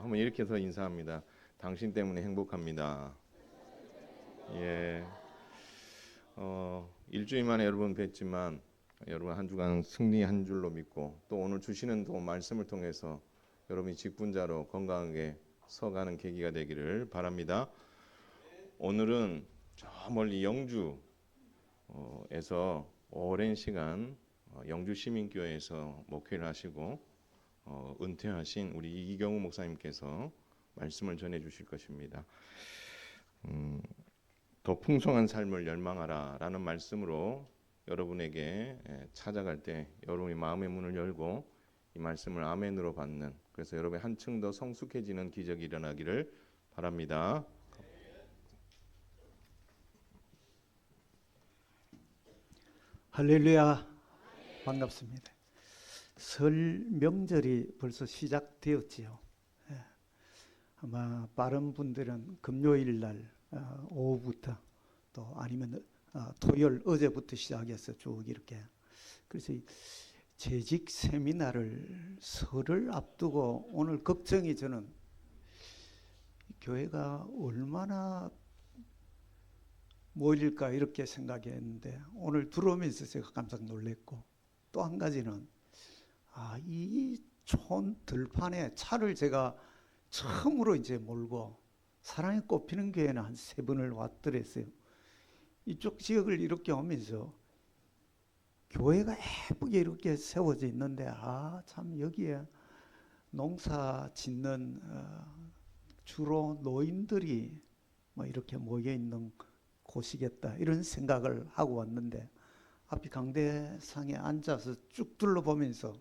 한번 이렇게 해서 인사합니다. 당신 때문에 행복합니다. 예. 일주일 만에 여러분 뵀지만 여러분 한 주간 승리한 줄로 믿고 또 오늘 주시는 또 말씀을 통해서 여러분이 직분자로 건강하게 서가는 계기가 되기를 바랍니다. 오늘은 저 멀리 영주에서 오랜 시간 영주 시민교회에서 목회를 하시고 은퇴하신 우리 이경우 목사님께서 말씀을 전해 주실 것입니다. 더 풍성한 삶을 열망하라 라는 말씀으로 여러분에게 찾아갈 때 여러분이 마음의 문을 열고 이 말씀을 아멘으로 받는, 그래서 여러분이 한층 더 성숙해지는 기적이 일어나기를 바랍니다. 할렐루야. 반갑습니다. 설 명절이 벌써 시작되었지요. 아마 빠른 분들은 금요일 날 오후부터 또 아니면 토요일 어제부터 시작해서 쭉 이렇게, 그래서 재직 세미나를 설을 앞두고 오늘 걱정이, 저는 교회가 얼마나 모일까 이렇게 생각했는데 오늘 들어오면서 제가 깜짝 놀랐고, 또 한 가지는 이 촌 들판에 차를 제가 처음으로 이제 몰고 사랑이 꽃피는 교회는 한 3번을 왔더랬어요. 이쪽 지역을 이렇게 오면서 교회가 예쁘게 이렇게 세워져 있는데 참 여기에 농사 짓는 주로 노인들이 뭐 이렇게 모여 있는 곳이겠다 이런 생각을 하고 왔는데, 앞이 강대상에 앉아서 쭉 둘러보면서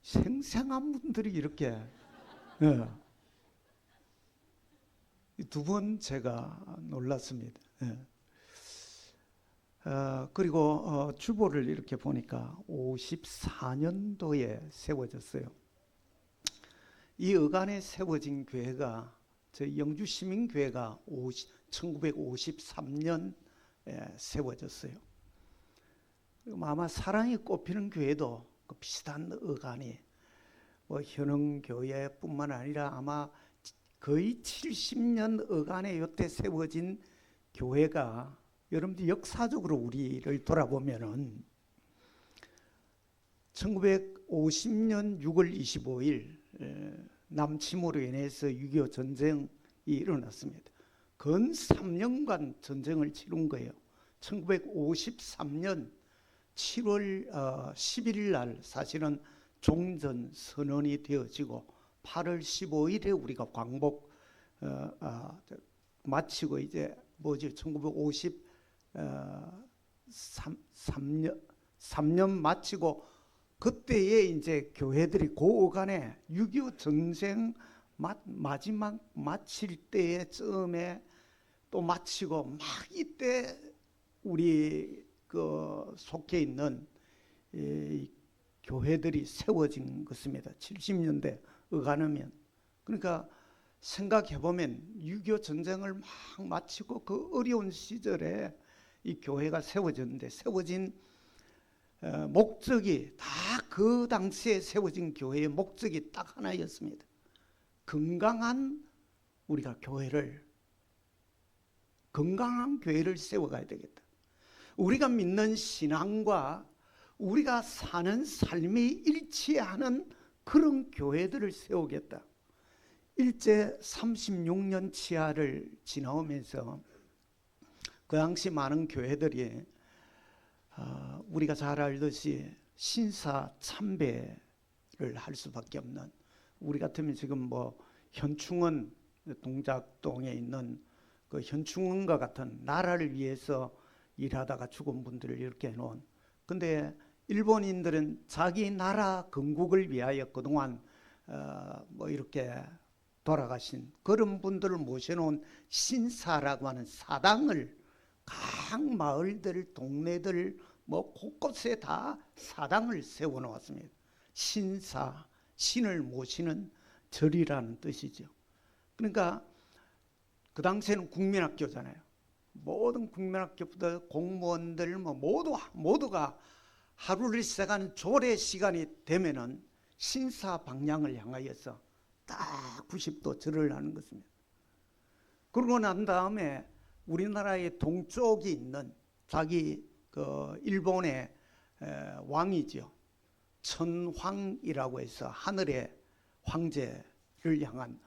생생한 분들이 이렇게 두 번 제가 놀랐습니다. 그리고 주보를 이렇게 보니까 54년도에 세워졌어요. 이 어간에 세워진 교회가 저희 영주시민교회가 1953년에 세워졌어요. 그리고 아마 사랑이 꽃피는 교회도 그 비슷한 어간이 현흥교회뿐만 아니라 아마 거의 70년 어간에 요때 세워진 교회가, 여러분들 역사적으로 우리를 돌아보면은 1950년 6월 25일 남침으로 인해서 6.25 전쟁이 일어났습니다. 근 3년간 전쟁을 치른 거예요. 1953년 7월 11일 날 사실은 종전 선언이 되어지고 8월 15일에 우리가 광복 마치고 이제 1953년 마치고 그때에 이제 교회들이 고간에 6.25 전쟁 마지막 마칠 때에 처음에 또 마치고 막 이때 우리 속해 있는 교회들이 세워진 것입니다. 70년대 어간하면. 그러니까 생각해보면 6.25 전쟁을 막 마치고 그 어려운 시절에 이 교회가 세워졌는데, 세워진 목적이 다 그 당시에 세워진 교회의 목적이 딱 하나였습니다. 건강한 교회를 세워가야 되겠다. 우리가 믿는 신앙과 우리가 사는 삶이 일치하는 그런 교회들을 세우겠다. 일제 36년 치하를 지나오면서 그 당시 많은 교회들이 우리가 잘 알듯이 신사 참배를 할 수밖에 없는, 우리 같으면 지금 현충원, 동작동에 있는 그 현충원과 같은 나라를 위해서 일하다가 죽은 분들을 이렇게 해놓은, 근데 일본인들은 자기 나라 건국을 위하여 그동안 이렇게 돌아가신 그런 분들을 모셔놓은 신사라고 하는 사당을 각 마을들, 동네들 곳곳에 다 사당을 세워놓았습니다. 신사, 신을 모시는 절이라는 뜻이죠. 그러니까 그 당시에는 국민학교잖아요. 모든 국민학교부터 공무원들 모두가 하루를 시작하는 조례 시간이 되면은 신사 방향을 향하여서 딱 90도 절을 하는 것입니다. 그러고 난 다음에 우리나라의 동쪽이 있는 자기 그 일본의 왕이죠. 천황이라고 해서 하늘의 황제를 향한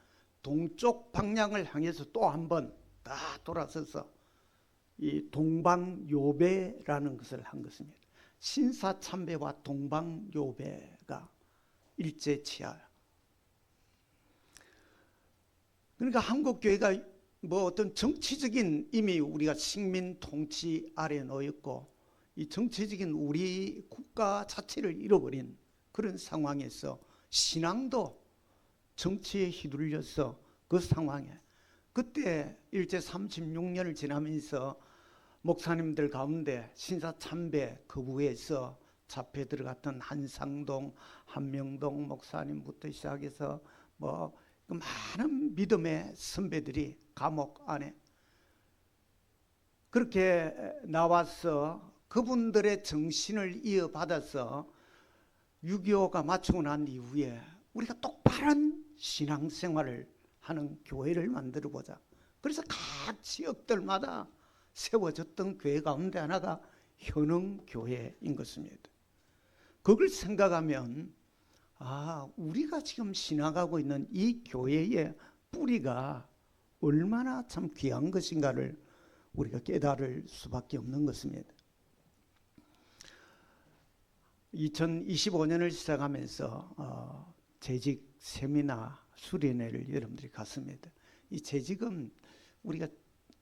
동쪽 방향을 향해서 또 한 번 다 돌아서서 이 동방요배라는 것을 한 것입니다. 신사참배와 동방요배가 일제치하야. 그러니까 한국 교회가 뭐 어떤 정치적인 이미 우리가 식민 통치 아래 놓였고 이 정치적인 우리 국가 자체를 잃어버린 그런 상황에서 신앙도 정치에 휘둘려서 그 상황에 그때 일제 36년을 지나면서 목사님들 가운데 신사참배 거부해서 잡혀 들어갔던 한상동, 한명동 목사님부터 시작해서 뭐 많은 믿음의 선배들이 감옥 안에 그렇게 나와서 그분들의 정신을 이어받아서 6.25가 마치고 난 이후에 우리가 똑바른 신앙생활을 하는 교회를 만들어보자. 그래서 각 지역들마다 세워졌던 교회 가운데 하나가 현흥교회인 것입니다. 그걸 생각하면 우리가 지금 신앙하고 있는 이 교회의 뿌리가 얼마나 참 귀한 것인가를 우리가 깨달을 수밖에 없는 것입니다. 2025년을 시작하면서 재직 세미나 수련회를 여러분들이 갔습니다. 이 재직은 우리가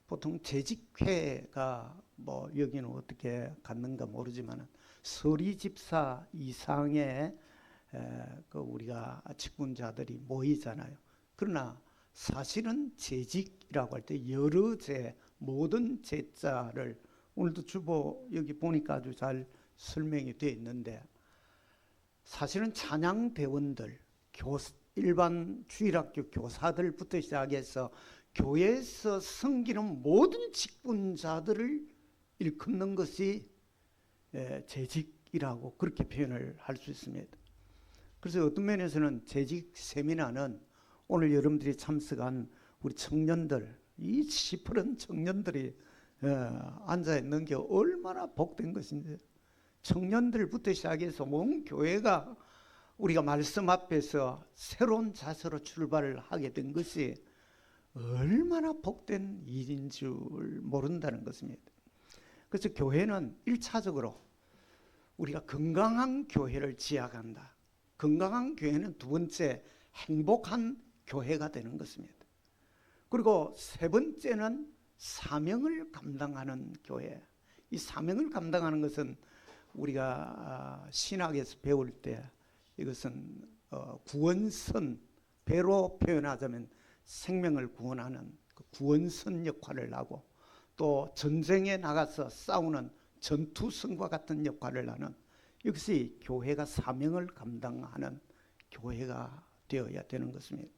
보통 재직회가 뭐 여기는 어떻게 갔는가 모르지만 서리 집사 이상의 그 우리가 직분자들이 모이잖아요. 그러나 사실은 재직이라고 할 때 여러 재, 모든 재자를 오늘도 주보 여기 보니까 아주 잘 설명이 되어 있는데 사실은 찬양대원들, 일반 주일학교 교사들부터 시작해서 교회에서 섬기는 모든 직분자들을 일컫는 것이 재직이라고 그렇게 표현을 할 수 있습니다. 그래서 어떤 면에서는 재직 세미나는 오늘 여러분들이 참석한 우리 청년들, 이 시퍼런 청년들이 앉아있는 게 얼마나 복된 것인지 청년들부터 시작해서 온 교회가 우리가 말씀 앞에서 새로운 자세로 출발을 하게 된 것이 얼마나 복된 일인 줄 모른다는 것입니다. 그래서 교회는 1차적으로 우리가 건강한 교회를 지향한다. 건강한 교회는 두 번째 행복한 교회가 되는 것입니다. 그리고 세 번째는 사명을 감당하는 교회. 이 사명을 감당하는 것은 우리가 신학에서 배울 때 이것은 구원선, 배로 표현하자면 생명을 구원하는 그 구원선 역할을 하고 또 전쟁에 나가서 싸우는 전투선과 같은 역할을 하는 역시 교회가 사명을 감당하는 교회가 되어야 되는 것입니다.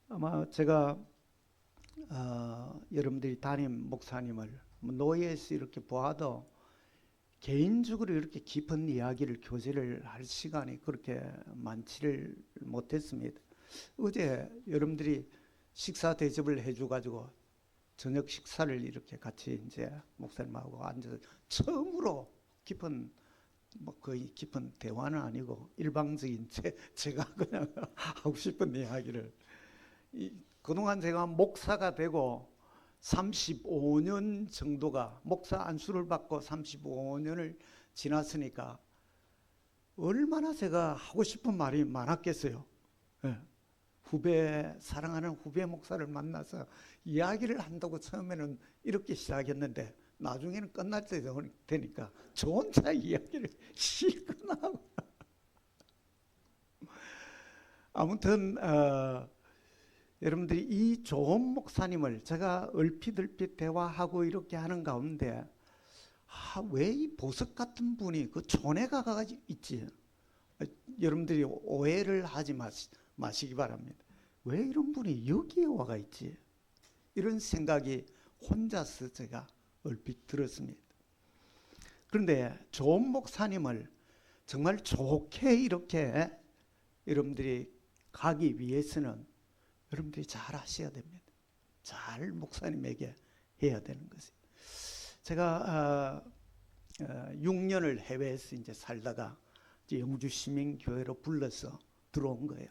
아마 제가 여러분들이 담임 목사님을 노예에서 이렇게 보아도 개인적으로 이렇게 깊은 이야기를 교제를 할 시간이 그렇게 많지를 못했습니다. 어제 여러분들이 식사 대접을 해줘가지고 저녁 식사를 이렇게 같이 이제 목사님하고 앉아서 처음으로 깊은 뭐 거의 깊은 대화는 아니고 일방적인 제가 그냥 하고 싶은 이야기를 그동안 제가 목사가 되고 35년 정도가 목사 안수를 받고 35년을 지났으니까 얼마나 제가 하고 싶은 말이 많았겠어요. 후배 사랑하는 후배 목사를 만나서 이야기를 한다고 처음에는 이렇게 시작했는데 나중에는 끝날 때 되니까 저 혼자 이야기를 실컷 하고 아무튼 여러분들이 이 좋은 목사님을 제가 얼핏 대화하고 이렇게 하는 가운데 왜 이 보석 같은 분이 그 촌에가 가지고 있지? 여러분들이 오해를 하지 마시기 바랍니다. 왜 이런 분이 여기에 와가 있지? 이런 생각이 혼자서 제가 얼핏 들었습니다. 그런데 좋은 목사님을 정말 좋게 이렇게 여러분들이 가기 위해서는 여러분들이 잘 하셔야 됩니다. 잘 목사님에게 해야 되는 것이. 제가 6년을 해외에서 이제 살다가 이제 영주 시민교회로 불러서 들어온 거예요.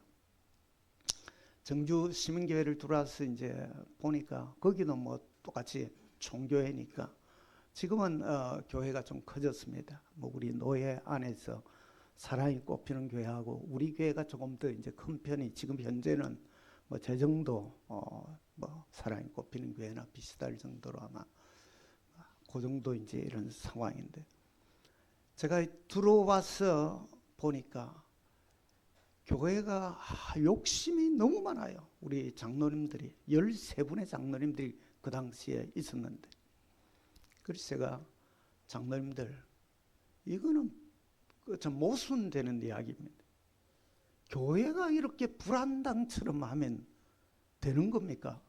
정주 시민교회를 들어와서 이제 보니까 거기도 뭐 똑같이 총교회니까 지금은 교회가 좀 커졌습니다. 뭐 우리 노예 안에서 사랑이 꼽히는 교회하고 우리 교회가 조금 더 이제 큰 편이 지금 현재는 뭐 제 정도 뭐 사랑이 꼽히는 교회나 비슷할 정도로 아마 그 정도 이제 이런 상황인데 제가 들어와서 보니까 교회가 욕심이 너무 많아요. 우리 장로님들이 13분의 장로님들이 그 당시에 있었는데 그래서 제가 장로님들 이거는 좀 모순되는 이야기입니다. 교회가 이렇게 불안당처럼 하면 되는 겁니까?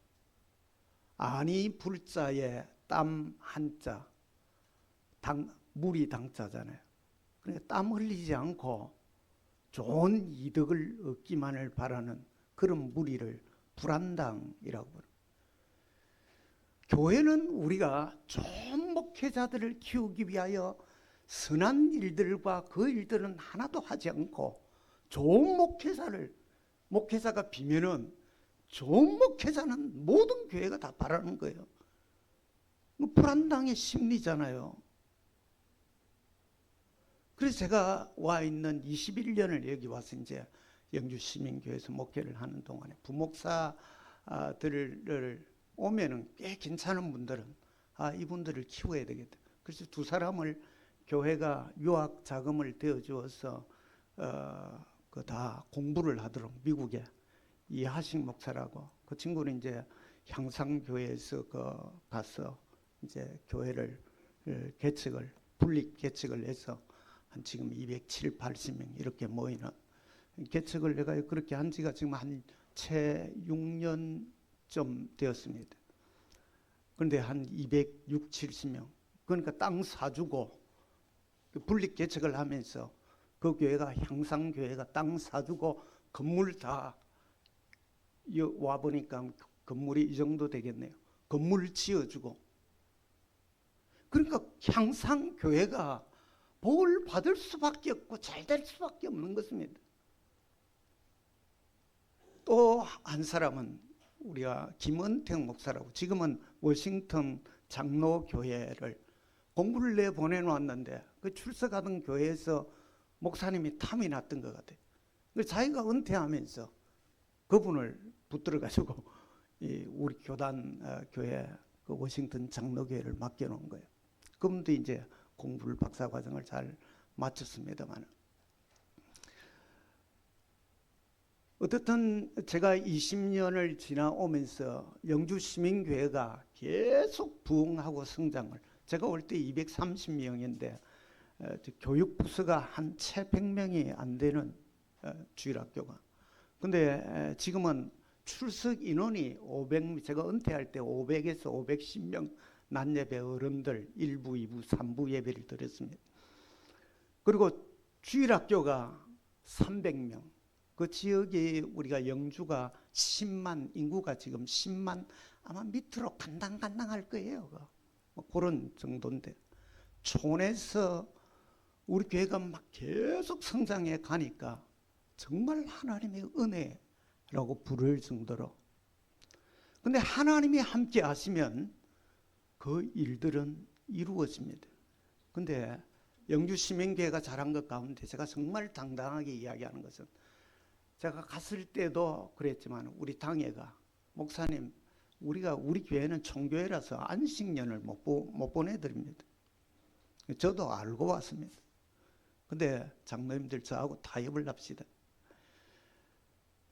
아니 불자에 땀 한자 물이 당자잖아요. 그러니까 땀 흘리지 않고 좋은 이득을 얻기만을 바라는 그런 무리를 불안당이라고 부릅니다. 교회는 우리가 좋은 목회자들을 키우기 위하여 선한 일들과 그 일들은 하나도 하지 않고 좋은 목회자가 비면은 좋은 목회자는 모든 교회가 다 바라는 거예요. 불안당의 심리잖아요. 그래서 제가 와 있는 21년을 여기 와서 이제 영주 시민교회에서 목회를 하는 동안에 부목사들을 오면은 꽤 괜찮은 분들은 이분들을 키워야 되겠다. 그래서 두 사람을 교회가 유학 자금을 대어 주어서 다 공부를 하도록 미국에 이하식 목사라고 그 친구는 이제 향상교회에서 가서 이제 교회를 분립 개척을 해서 한 지금 207, 80명 이렇게 모이는 개척을 내가 그렇게 한 지가 지금 한 채 6년쯤 되었습니다. 그런데 한 260, 70명 그러니까 땅 사주고 분립 개척을 하면서 그 교회가 향상교회가 땅 사주고 건물 다 와보니까 건물이 이 정도 되겠네요. 건물 지어주고 그러니까 향상교회가 복을 받을 수밖에 없고 잘 될 수밖에 없는 것입니다. 또 한 사람은 우리가 김은택 목사라고 지금은 워싱턴 장로교회를 공부를 내보내놓았는데 그 출석하던 교회에서 목사님이 탐이 났던 것 같아요. 자기가 은퇴하면서 그분을 붙들어가지고 우리 교단 교회 그 워싱턴 장로교회를 맡겨놓은 거예요. 그분도 이제 공부를 박사과정을 잘 마쳤습니다만 어떻든 제가 20년을 지나오면서 영주시민교회가 계속 부흥하고 성장을 제가 올 때 230명인데 교육부서가 한 채 100명이 안 되는 주일학교가 근데 지금은 출석 인원이 500, 제가 은퇴할 때 500에서 510명 낮예배 어른들 1부, 2부, 3부 예배를 드렸습니다. 그리고 주일학교가 300명. 그 지역이 우리가 영주가 10만 인구가 지금 10만 아마 밑으로 간당간당할 거예요. 뭐 그런 정도인데 촌에서 우리 교회가 막 계속 성장해 가니까 정말 하나님의 은혜라고 부를 정도로 근데 하나님이 함께 하시면 그 일들은 이루어집니다. 근데 영주시민교회가 잘한 것 가운데 제가 정말 당당하게 이야기하는 것은 제가 갔을 때도 그랬지만 우리 당회가 목사님 우리 교회는 총교회라서 안식년을 못 보내드립니다. 저도 알고 왔습니다. 근데 장로님들 저하고 타협을 합시다.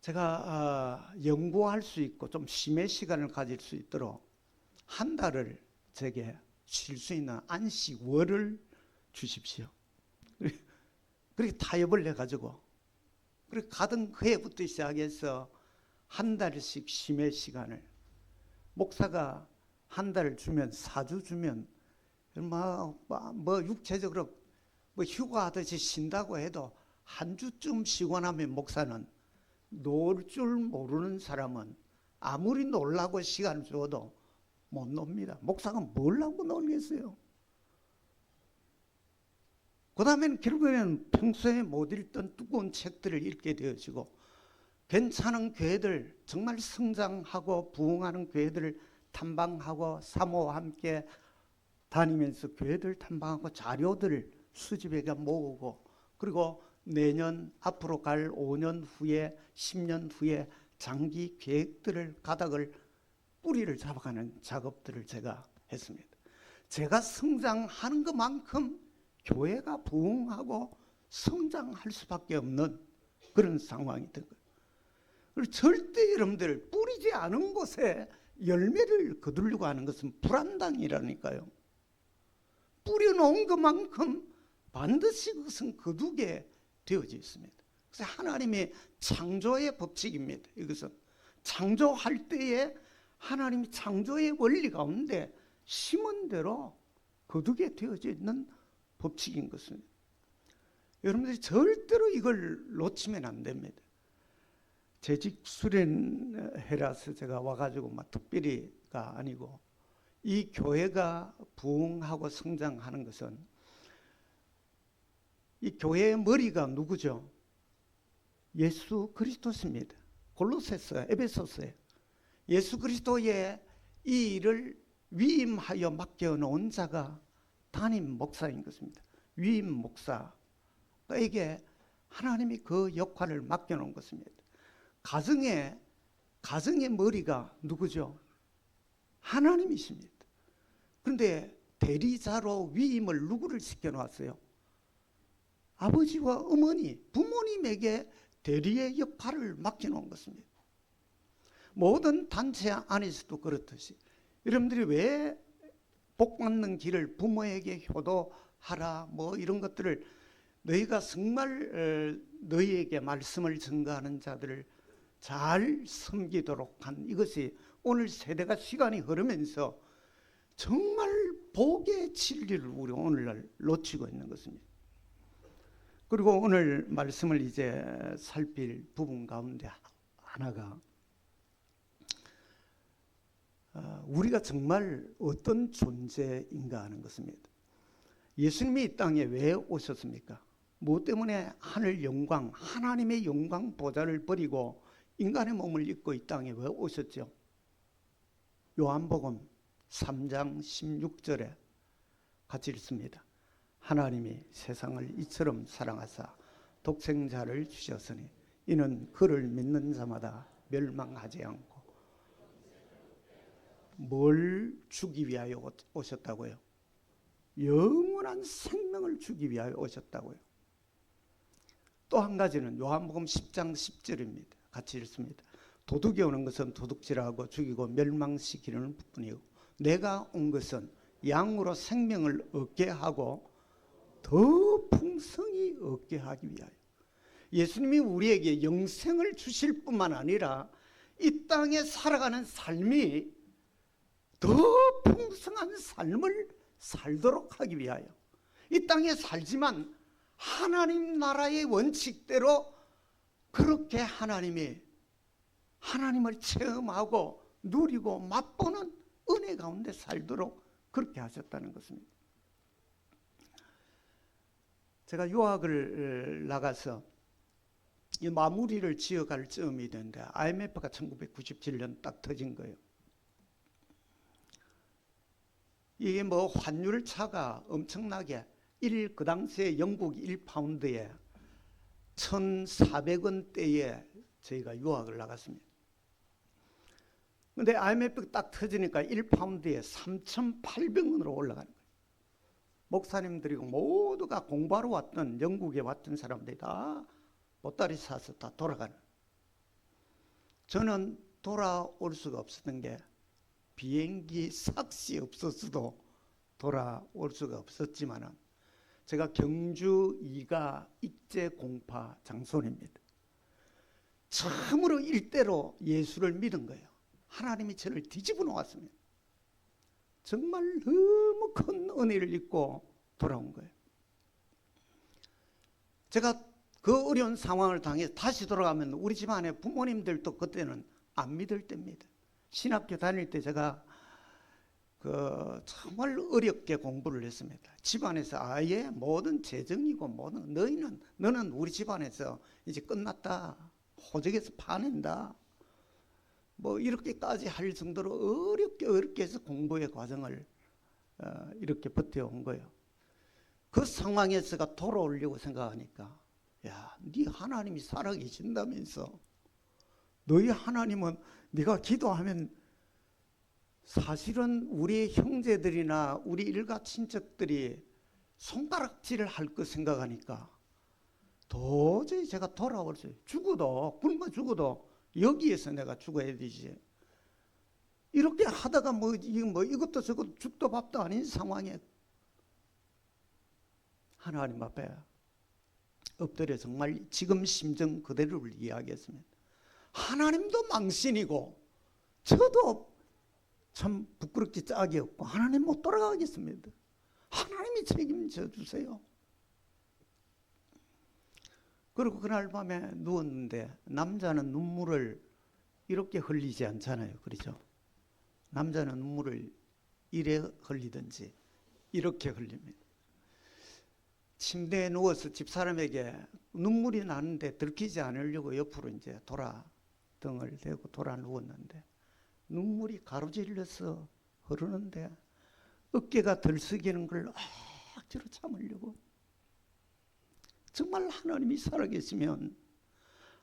제가 연구할 수 있고 좀 심의 시간을 가질 수 있도록 한 달을 제게 쉴 수 있는 안식월을 주십시오. 그렇게 타협을 해가지고 그렇게 가던 그 해부터 시작해서 한 달씩 심의 시간을 목사가 한 달을 주면 4주 주면 뭐 육체적으로 뭐 휴가하듯이 쉰다고 해도 한 주쯤 쉬고 나면 목사는 놀 줄 모르는 사람은 아무리 놀라고 시간을 줘도 못 놉니다. 목사가 뭘 하고 놀겠어요? 그 다음에는 결국에는 평소에 못 읽던 두꺼운 책들을 읽게 되어지고 괜찮은 교회들, 정말 성장하고 부흥하는 교회들을 탐방하고 사모와 함께 다니면서 교회들 탐방하고 자료들을 수집해가 모으고, 그리고 내년 앞으로 갈 5년 후에 10년 후에 장기 계획들을 가닥을 뿌리를 잡아가는 작업들을 제가 했습니다. 제가 성장하는 것만큼 교회가 부흥하고 성장할 수밖에 없는 그런 상황이 된 거예요. 그리고 절대 여러분들 뿌리지 않은 곳에 열매를 거두려고 하는 것은 불안당이라니까요. 뿌려놓은 것만큼 반드시 그것은 거두게 되어져 있습니다. 그래서 하나님의 창조의 법칙입니다. 이것은 창조할 때에 하나님이 창조의 원리 가운데 심은 대로 거두게 되어져 있는 법칙인 것입니다. 여러분들이 절대로 이걸 놓치면 안 됩니다. 재직 수련회라서 제가 와가지고 막 특별히가 아니고, 이 교회가 부흥하고 성장하는 것은 이 교회의 머리가 누구죠? 예수 그리스도십니다. 골로새서, 에베소서에 예수 그리스도의 이 일을 위임하여 맡겨놓은 자가 담임 목사인 것입니다. 위임 목사에게 하나님이 그 역할을 맡겨놓은 것입니다. 가정의 머리가 누구죠? 하나님이십니다. 그런데 대리자로 위임을 누구를 시켜놓았어요? 아버지와 어머니, 부모님에게 대리의 역할을 맡겨놓은 것입니다. 모든 단체 안에서도 그렇듯이 여러분들이 왜 복받는 길을 부모에게 효도하라 뭐 이런 것들을, 너희가 정말 너희에게 말씀을 전가하는 자들을 잘 섬기도록 한 이것이 오늘 세대가 시간이 흐르면서 정말 복의 진리를 우리 오늘날 놓치고 있는 것입니다. 그리고 오늘 말씀을 이제 살필 부분 가운데 하나가 우리가 정말 어떤 존재인가 하는 것입니다. 예수님이 이 땅에 왜 오셨습니까? 무엇 때문에 하늘 영광, 하나님의 영광 보좌를 버리고 인간의 몸을 입고 이 땅에 왜 오셨죠? 요한복음 3장 16절에 같이 읽습니다. 하나님이 세상을 이처럼 사랑하사 독생자를 주셨으니 이는 그를 믿는 자마다 멸망하지 않고 뭘 주기 위하여 오셨다고요? 영원한 생명을 주기 위하여 오셨다고요. 또 한 가지는 요한복음 10장 10절입니다. 같이 읽습니다. 도둑이 오는 것은 도둑질하고 죽이고 멸망시키는 뿐이고 내가 온 것은 양으로 생명을 얻게 하고 더 풍성히 얻게 하기 위하여. 예수님이 우리에게 영생을 주실 뿐만 아니라 이 땅에 살아가는 삶이 더 풍성한 삶을 살도록 하기 위하여 이 땅에 살지만 하나님 나라의 원칙대로 그렇게 하나님을 체험하고 누리고 맛보는 은혜 가운데 살도록 그렇게 하셨다는 것입니다. 제가 유학을 나가서 이 마무리를 지어갈 즈음이 되는데 IMF가 1997년 딱 터진 거예요. 이게 뭐 환율 차가 엄청나게 그 당시에 영국 1파운드에 1,400원대에 저희가 유학을 나갔습니다. 근데 IMF가 딱 터지니까 1파운드에 3,800원으로 올라가는 거예요. 목사님들이고 모두가 공부하러 왔던, 영국에 왔던 사람들이 다 보따리 사서 다 돌아가는. 저는 돌아올 수가 없었던 게 비행기 삭시 없었어도 돌아올 수가 없었지만 제가 경주 이가 익제 공파 장손입니다. 처음으로 일대로 예수를 믿은 거예요. 하나님이 저를 뒤집어 놓았습니다. 정말 너무 큰 은혜를 입고 돌아온 거예요. 제가 그 어려운 상황을 당해서 다시 돌아가면 우리 집안에 부모님들도 그때는 안 믿을 때입니다. 신학교 다닐 때 제가 정말 어렵게 공부를 했습니다. 집안에서 아예 모든 재정이고 모든 너는 우리 집안에서 이제 끝났다. 호적에서 파낸다. 뭐 이렇게까지 할 정도로 어렵게 해서 공부의 과정을 이렇게 버텨온 거예요. 그 상황에서가 돌아오려고 생각하니까 야, 네 하나님이 살아계신다면서 너희 하나님은 네가 기도하면 사실은 우리 형제들이나 우리 일가 친척들이 손가락질을 할 거 생각하니까 도저히 제가 돌아올 수 죽어도 굶어 죽어도 여기에서 내가 죽어야 되지. 이렇게 하다가 뭐 이것도 저것도 죽도 밥도 아닌 상황에 하나님 앞에 엎드려 정말 지금 심정 그대로를 이야기했습니다. 하나님도 망신이고 저도 참 부끄럽게 짝이 없고 하나님 못 돌아가겠습니다. 하나님이 책임져 주세요. 그리고 그날 밤에 누웠는데 남자는 눈물을 이렇게 흘리지 않잖아요. 그렇죠? 남자는 눈물을 이래 흘리든지 이렇게 흘립니다. 침대에 누워서 집사람에게 눈물이 나는데 들키지 않으려고 옆으로 이제 등을 대고 돌아 누웠는데 눈물이 가로질러서 흐르는데 어깨가 들썩이는 걸 억지로 참으려고. 정말 하나님이 살아계시면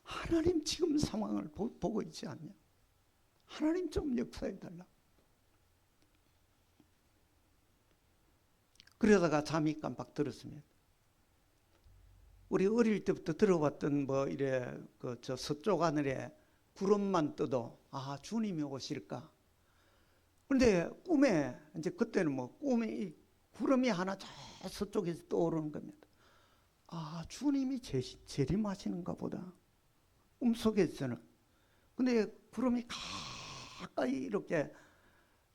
하나님 지금 상황을 보고 있지 않냐. 하나님 좀 역사해달라. 그러다가 잠이 깜빡 들었습니다. 우리 어릴 때부터 들어봤던 저 서쪽 하늘에 구름만 떠도 아 주님이 오실까. 그런데 꿈에 이제 그때는 꿈에 구름이 하나 저 서쪽에서 떠오르는 겁니다. 아 주님이 재림하시는가 보다. 꿈속에서는. 근데 구름이 가까이 이렇게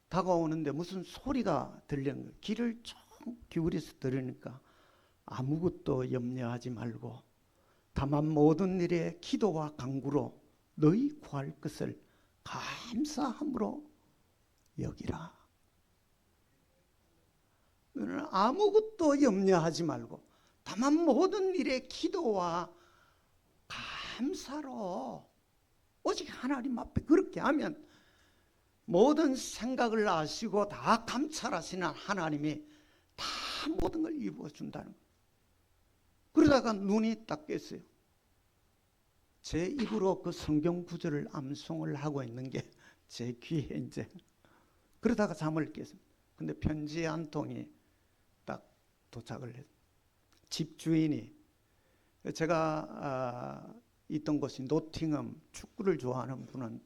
다가오는데 무슨 소리가 들리는 거예요. 귀를 쭉 기울여서 들으니까 아무것도 염려하지 말고 다만 모든 일에 기도와 간구로 너희 구할 것을 감사함으로 여기라. 너는 아무것도 염려하지 말고 다만 모든 일에 기도와 감사로 오직 하나님 앞에 그렇게 하면 모든 생각을 아시고 다 감찰하시는 하나님이 다 모든 걸 이루어준다는 거예요. 그러다가 눈이 딱 깼어요. 제 입으로 그 성경 구절을 암송을 하고 있는 게 제 귀에 이제 그러다가 잠을 깼습니다. 근데 편지 한 통이 딱 도착을 했어요. 집주인이 제가 있던 곳이 노팅엄, 축구를 좋아하는 분은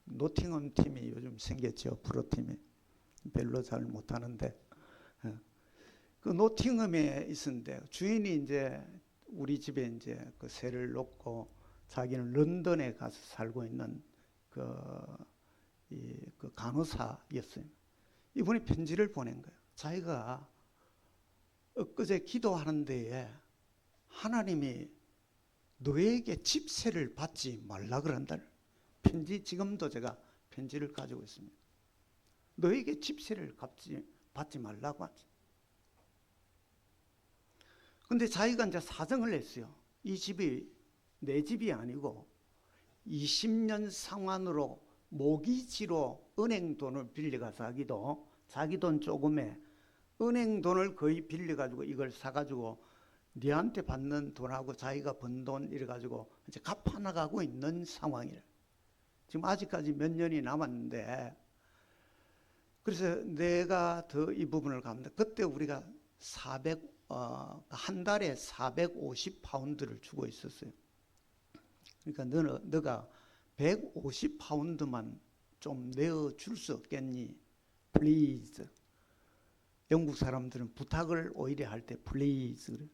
노팅엄 팀이 요즘 생겼죠. 프로팀이 별로 잘 못하는데 그 노팅엄에 있었는데 주인이 이제 우리 집에 이제 그 새를 놓고 자기는 런던에 가서 살고 있는 그 간호사였어요. 이분이 편지를 보낸 거예요. 자기가 엊그제 기도하는 데에 하나님이 너에게 집세를 받지 말라 그런다. 편지 지금도 제가 편지를 가지고 있습니다. 너에게 집세를 받지 말라고 하지. 근데 자기가 이제 사정을 했어요. 이 집이 내 집이 아니고 20년 상환으로 모기지로 은행 돈을 빌려가서 자기 돈 조금에 은행 돈을 거의 빌려가지고 이걸 사가지고 네한테 받는 돈하고 자기가 번 돈 이래가지고 이제 갚아나가고 있는 상황이라. 지금 아직까지 몇 년이 남았는데 그래서 내가 더 이 부분을 갑니다. 그때 우리가 한 달에 450파운드를 주고 있었어요. 그러니까 너가 150파운드만 좀 내어줄 수 없겠니? Please. 영국 사람들은 부탁을 오히려 할 때 Please 그래.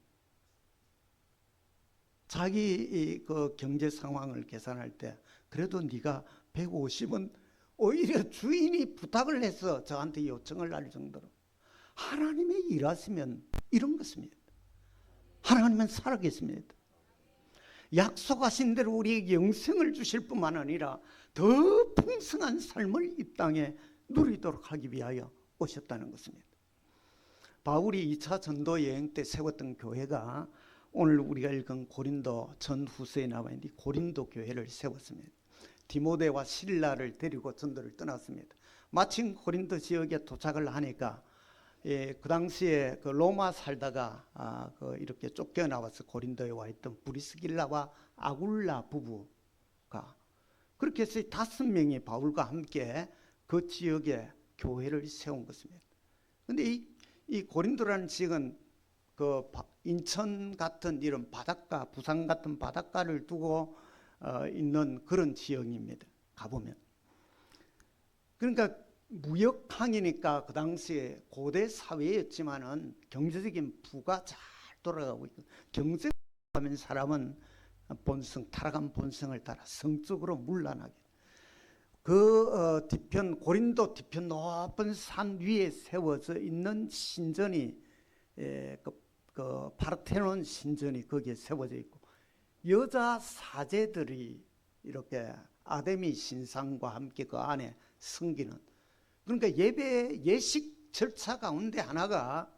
자기 그 경제 상황을 계산할 때 그래도 네가 150은 오히려 주인이 부탁을 해서 저한테 요청을 할 정도로 하나님의 일하시면 이런 것입니다. 하나님은 살아계십니다. 약속하신 대로 우리에게 영생을 주실 뿐만 아니라 더 풍성한 삶을 이 땅에 누리도록 하기 위하여 오셨다는 것입니다. 바울이 2차 전도 여행 때 세웠던 교회가 오늘 우리가 읽은 고린도 전후서에 나와 있는 고린도 교회를 세웠습니다. 디모데와 실라를 데리고 전도를 떠났습니다. 마침 고린도 지역에 도착을 하니까 그 당시에 그 로마 살다가 이렇게 쫓겨나와서 고린도에 와 있던 브리스길라와 아굴라 부부가 그렇게 해서 5명이 바울과 함께 그 지역에 교회를 세운 것입니다. 그런데 이 고린도라는 지역은 그 인천 같은 이런 바닷가, 부산 같은 바닷가를 두고 있는 그런 지역입니다. 가보면. 그러니까 무역항이니까 그 당시에 고대 사회였지만은 경제적인 부가 잘 돌아가고 있고 경제가 하면 사람은 본성, 타락한 본성을 따라 성적으로 문란하게 뒤편 고린도 뒤편 높은 산 위에 세워져 있는 신전이 그 파르테논 신전이 거기에 세워져 있고 여자 사제들이 이렇게 아데미 신상과 함께 그 안에 섬기는 그러니까 예배 예식 절차 가운데 하나가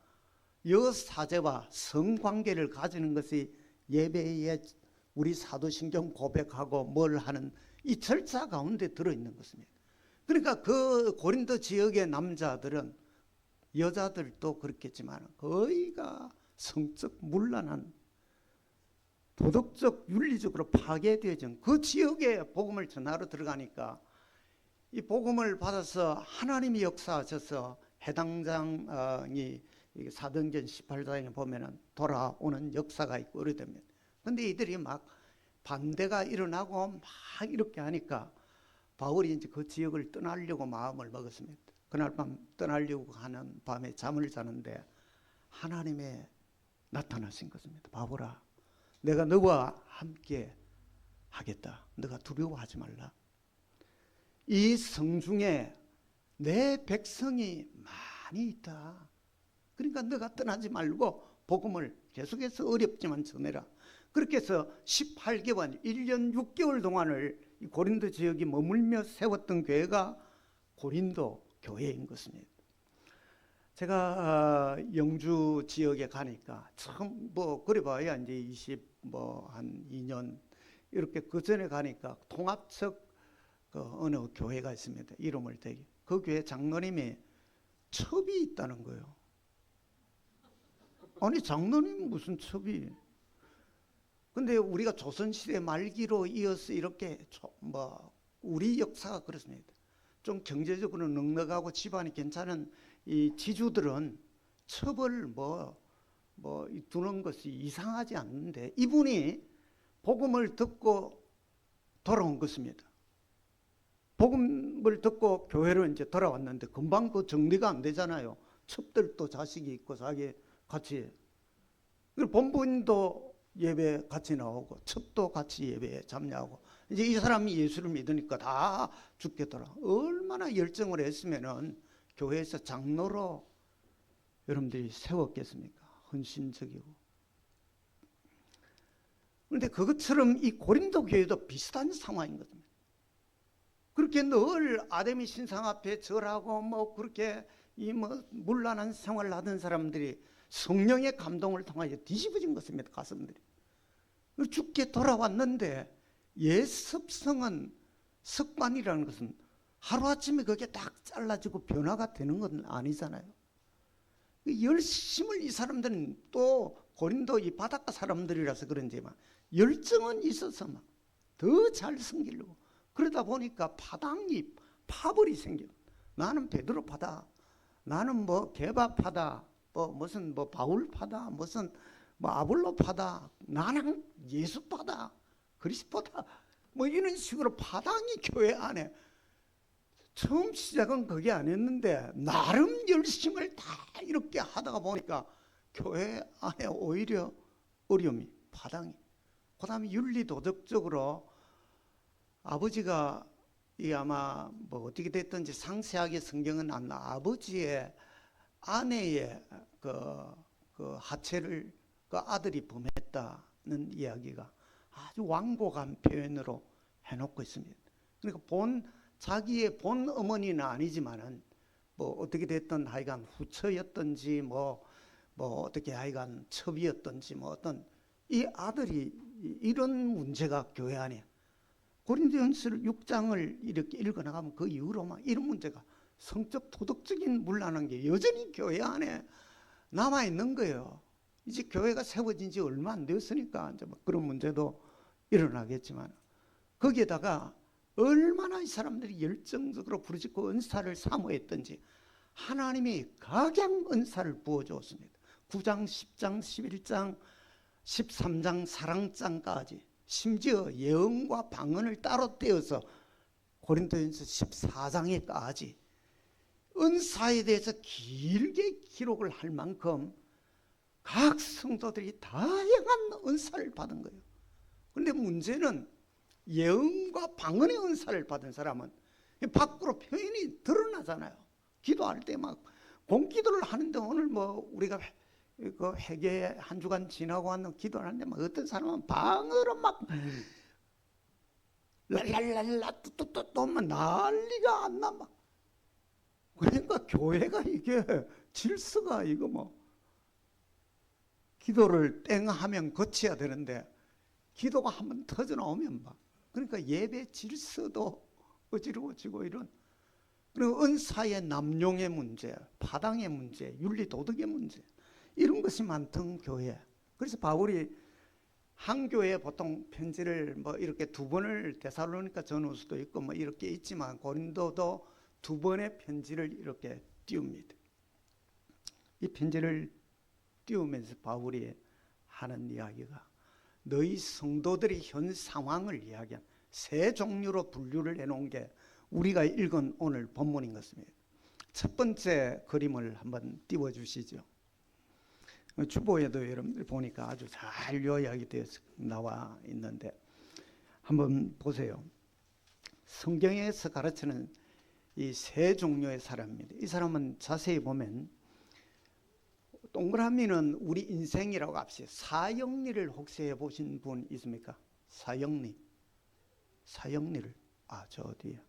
여사제와 성관계를 가지는 것이 예배에 우리 사도신경 고백하고 뭘 하는 이 절차 가운데 들어있는 것입니다. 그러니까 그 고린도 지역의 남자들은 여자들도 그렇겠지만 거의가 성적 문란한 도덕적 윤리적으로 파괴되어진 그 지역에 복음을 전하러 들어가니까 이 복음을 받아서 하나님이 역사하셔서 해당장이 사도행전 18장에 보면은 돌아오는 역사가 있고 그러됩니다. 근데 이들이 막 반대가 일어나고 막 이렇게 하니까 바울이 이제 그 지역을 떠나려고 마음을 먹었습니다. 그날 밤 떠나려고 하는 밤에 잠을 자는데 하나님의 나타나신 것입니다. 바울아, 내가 너와 함께 하겠다. 너가 두려워하지 말라. 이 성중에 내 백성이 많이 있다. 그러니까 너가 떠나지 말고 복음을 계속해서 어렵지만 전해라. 그렇게 해서 18개월, 1년 6개월 동안을 이 고린도 지역이 머물며 세웠던 교회가 고린도 교회인 것입니다. 제가 영주 지역에 가니까 참 그래봐야 이제 한 2년 이렇게 그 전에 가니까 통합적 어느 교회가 있습니다. 이름을 대기. 그 교회 장로님이 첩이 있다는 거예요. 아니 장로님 무슨 첩이? 근데 우리가 조선시대 말기로 이어서 이렇게 우리 역사가 그렇습니다. 좀 경제적으로 넉넉하고 집안이 괜찮은 이 지주들은 첩을 두는 것이 이상하지 않는데 이분이 복음을 듣고 돌아온 것입니다. 복음을 듣고 교회로 이제 돌아왔는데 금방 그 정리가 안 되잖아요. 첩들도 자식이 있고 자기 같이 본부인도 예배 같이 나오고 첩도 같이 예배에 참여하고 이제 이 사람이 예수를 믿으니까 다 죽겠더라. 얼마나 열정을 했으면은 교회에서 장로로 여러분들이 세웠겠습니까? 헌신적이고. 그런데 그것처럼 이 고린도 교회도 비슷한 상황인 겁니다. 그렇게 늘 아데미 신상 앞에 절하고 그렇게 문란한 생활을 하던 사람들이 성령의 감동을 통하여 뒤집어진 것입니다. 가슴들이. 죽게 돌아왔는데 옛 습성은 습관이라는 것은 하루아침에 그게 딱 잘라지고 변화가 되는 건 아니잖아요. 열심을 이 사람들은 또 고린도 이 바닷가 사람들이라서 그런지 막 열정은 있어서 막 더 잘 섬기려고 그러다 보니까 파벌이 생겨. 나는 베드로파다. 나는 개바파다. 무슨 바울파다. 무슨 아볼로파다. 나는 예수파다. 그리스도다. 이런 식으로 파당이 교회 안에 처음 시작은 그게 아니었는데 나름 열심을 다 이렇게 하다가 보니까 교회 안에 오히려 어려움이 파당이. 그 다음에 윤리도덕적으로 아버지가 아마 어떻게 됐든지 상세하게 성경은 안 나. 아버지의 아내의 그 하체를 그 아들이 범했다는 이야기가 아주 완곡한 표현으로 해놓고 있습니다. 그러니까 자기의 본 어머니는 아니지만은 뭐 어떻게 됐든 하여간 후처였든지 뭐 어떻게 하여간 첩이었든지 뭐 어떤 이 아들이 이런 문제가 교회 안에 고린도전서 6장을 이렇게 읽어나가면 그 이후로 막 이런 문제가 성적 도덕적인 문란한 게 여전히 교회 안에 남아 있는 거예요. 이제 교회가 세워진 지 얼마 안 되었으니까 이제 뭐 그런 문제도 일어나겠지만 거기에다가 얼마나 이 사람들이 열정적으로 부르짖고 은사를 사모했던지 하나님이 각양 은사를 부어주었습니다. 9장, 10장, 11장, 13장 사랑장까지 심지어 예언과 방언을 따로 떼어서 고린도전서 14장에까지 은사에 대해서 길게 기록을 할 만큼 각 성도들이 다양한 은사를 받은 거예요. 그런데 문제는 예언과 방언의 은사를 받은 사람은 밖으로 표현이 드러나잖아요. 기도할 때 막 공기도를 하는데 오늘 뭐 우리가 그 회개 한 주간 지나고 왔는 기도를 하는데 막 어떤 사람은 방언으로 막 랄랄랄라 또 막 난리가 안 나 막. 그러니까 교회가 이게 질서가 이거 뭐 기도를 땡 하면 거쳐야 되는데 기도가 한번 터져 나오면 막 그러니까 예배 질서도 어지러워지고 이런 그리고 은사의 남용의 문제, 파당의 문제, 윤리 도덕의 문제 이런 것이 많던 교회. 그래서 바울이 한 교회에 보통 편지를 뭐 이렇게 두 번을 데살로니가 전후서도 있고 뭐 이렇게 있지만 고린도도 두 번의 편지를 이렇게 띄웁니다. 이 편지를 띄우면서 바울이 하는 이야기가 너희 성도들이 현 상황을 이야기한 세 종류로 분류를 해놓은 게 우리가 읽은 오늘 본문인 것입니다. 첫 번째 그림을 한번 띄워주시죠. 주보에도 여러분들 보니까 아주 잘 요약이 되어서 나와 있는데 한번 보세요. 성경에서 가르치는 이 세 종류의 사람입니다. 이 사람은 자세히 보면 동그라미는 우리 인생이라고 합시다. 사형리를 혹시 해보신 분 있습니까? 사형리를 저 어디에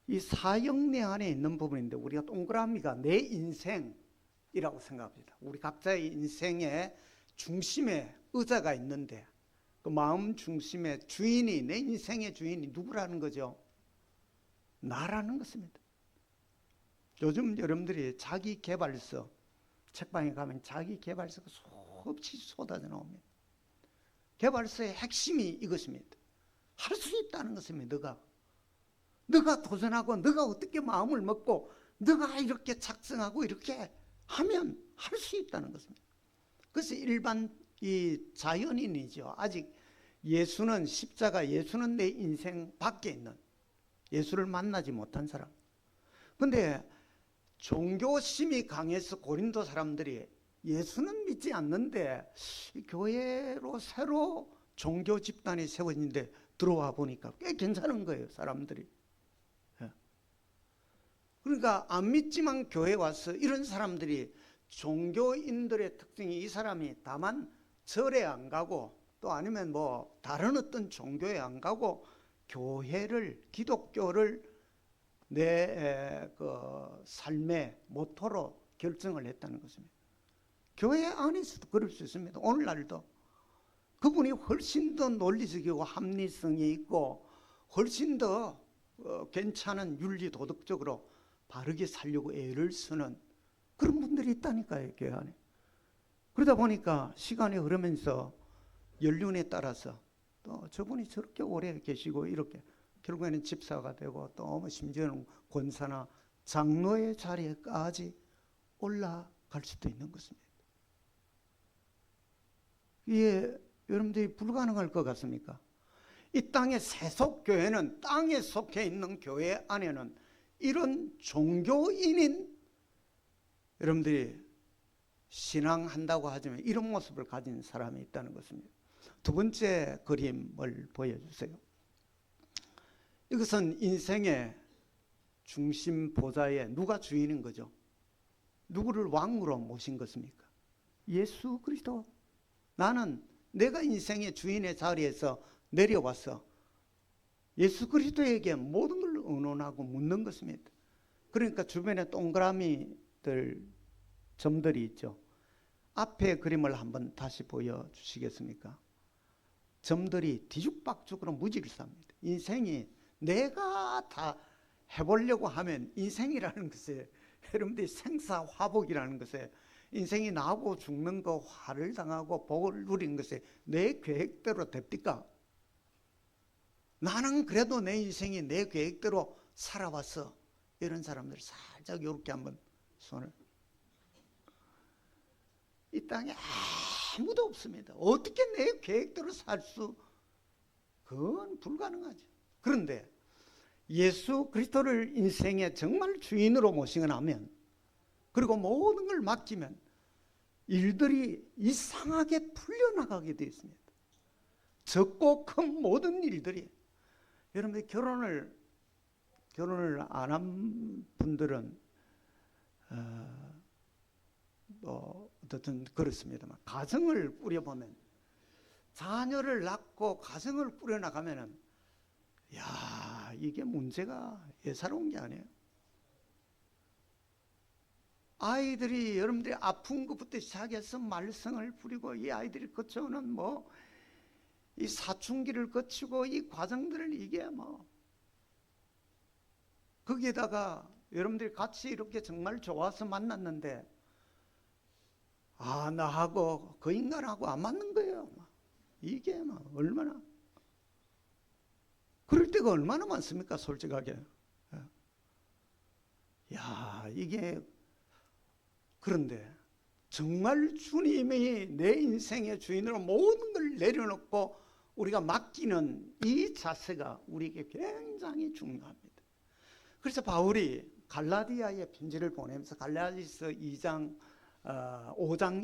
이 사형리 안에 있는 부분인데 우리가 동그라미가 내 인생이라고 생각합니다. 우리 각자의 인생의 중심에 의자가 있는데 그 마음 중심의 주인이 내 인생의 주인이 누구라는 거죠? 나라는 것입니다. 요즘 여러분들이 자기 개발서 책방에 가면 자기 개발서가 수없이 쏟아져 나옵니다. 개발서의 핵심이 이것입니다. 할 수 있다는 것입니다. 너가 도전하고 너가 어떻게 마음을 먹고 너가 이렇게 작성하고 이렇게 하면 할 수 있다는 것입니다. 그래서 일반 이 자연인이죠. 아직 예수는 십자가 예수는 내 인생 밖에 있는 예수를 만나지 못한 사람. 근데 종교심이 강해서 고린도 사람들이 예수는 믿지 않는데 교회로 새로 종교 집단이 세워진데 들어와 보니까 꽤 괜찮은 거예요. 사람들이. 그러니까 안 믿지만 교회에 와서 이런 사람들이 종교인들의 특징이 이 사람이 다만 절에 안 가고 또 아니면 뭐 다른 어떤 종교에 안 가고 교회를 기독교를 내 그 삶의 모토로 결정을 했다는 것입니다. 교회 안에서도 그럴 수 있습니다. 오늘날도 그분이 훨씬 더 논리적이고 합리성이 있고 훨씬 더 괜찮은 윤리 도덕적으로 바르게 살려고 애를 쓰는 그런 분들이 있다니까요. 교회 안에. 그러다 보니까 시간이 흐르면서 연륜에 따라서 또 저분이 저렇게 오래 계시고 이렇게 결국에는 집사가 되고 또 심지어는 권사나 장로의 자리에까지 올라갈 수도 있는 것입니다. 이게 여러분들이 불가능할 것 같습니까? 이 땅의 세속교회는 땅에 속해 있는 교회 안에는 이런 종교인인 여러분들이 신앙한다고 하지만 이런 모습을 가진 사람이 있다는 것입니다. 두 번째 그림을 보여주세요. 이것은 인생의 중심 보좌에 누가 주인인 거죠? 누구를 왕으로 모신 것입니까? 예수 그리스도 나는 내가 인생의 주인의 자리에서 내려와서 예수 그리스도에게 모든 걸 의논하고 묻는 것입니다. 그러니까 주변에 동그라미들 점들이 있죠. 앞에 그림을 한번 다시 보여주시겠습니까? 점들이 뒤죽박죽으로 무질서합니다. 인생이 내가 다 해보려고 하면 인생이라는 것에 여러분들이 생사화복이라는 것에 인생이 나고 죽는 거 화를 당하고 복을 누린 것에 내 계획대로 됩니까? 나는 그래도 내 인생이 내 계획대로 살아왔어. 이런 사람들 살짝 이렇게 한번 손을. 이 땅에 아무도 없습니다. 어떻게 내 계획대로 살 수? 그건 불가능하죠. 그런데 예수 그리스도를 인생의 정말 주인으로 모시고 나면, 그리고 모든 걸 맡기면 일들이 이상하게 풀려나가게 되어 있습니다. 적고 큰 모든 일들이. 여러분들 결혼을 안 한 분들은 어떻든 그렇습니다만, 가정을 꾸려보면, 자녀를 낳고 가정을 꾸려나가면은, 야, 이게 문제가 예사로운 게 아니에요. 아이들이, 여러분들이 아픈 것부터 시작해서 말썽을 부리고, 이 아이들이 거쳐오는 이 사춘기를 거치고 이 과정들을, 이게 거기에다가 여러분들이 같이 이렇게 정말 좋아서 만났는데, 나하고 그 인간하고 안 맞는 거예요. 이게 얼마나, 그럴 때가 얼마나 많습니까, 솔직하게. 야, 이게. 그런데 정말 주님이 내 인생의 주인으로 모든 걸 내려놓고 우리가 맡기는 이 자세가 우리에게 굉장히 중요합니다. 그래서 바울이 갈라디아에 편지를 보내면서 갈라디아서 5장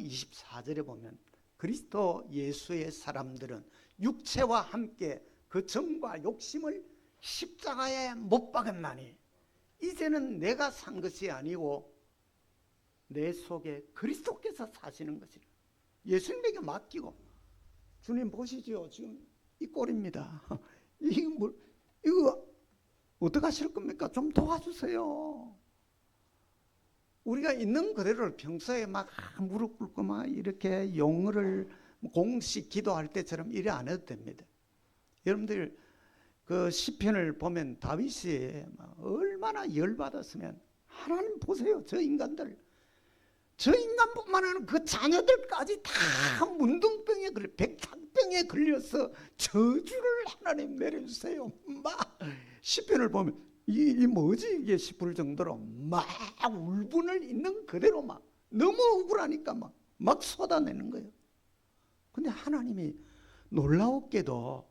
24절에 보면, 그리스도 예수의 사람들은 육체와 함께 그 정과 욕심을 십자가에 못 박았나니 이제는 내가 산 것이 아니고 내 속에 그리스도께서 사시는 것이라. 예수님에게 맡기고, 주님 보시죠, 지금 이 꼴입니다. 이거 어떻게 하실 겁니까? 좀 도와주세요. 우리가 있는 그대로 평소에 막 무릎 꿇고 막 이렇게 용어를 공식 기도할 때처럼 이래 안 해도 됩니다. 여러분들 그 시편을 보면 다윗이 얼마나 열받았으면, 하나님 보세요, 저 인간들, 저 인간뿐만 아니라 그 자녀들까지 다 문둥병에 걸려, 백탁병에 걸려서 저주를 하나님 내려주세요. 막 시편을 보면 이 뭐지 이게 싶을 정도로 막 울분을 있는 그대로 막 너무 억울하니까 막 쏟아내는 거예요. 근데 하나님이 놀라웠게도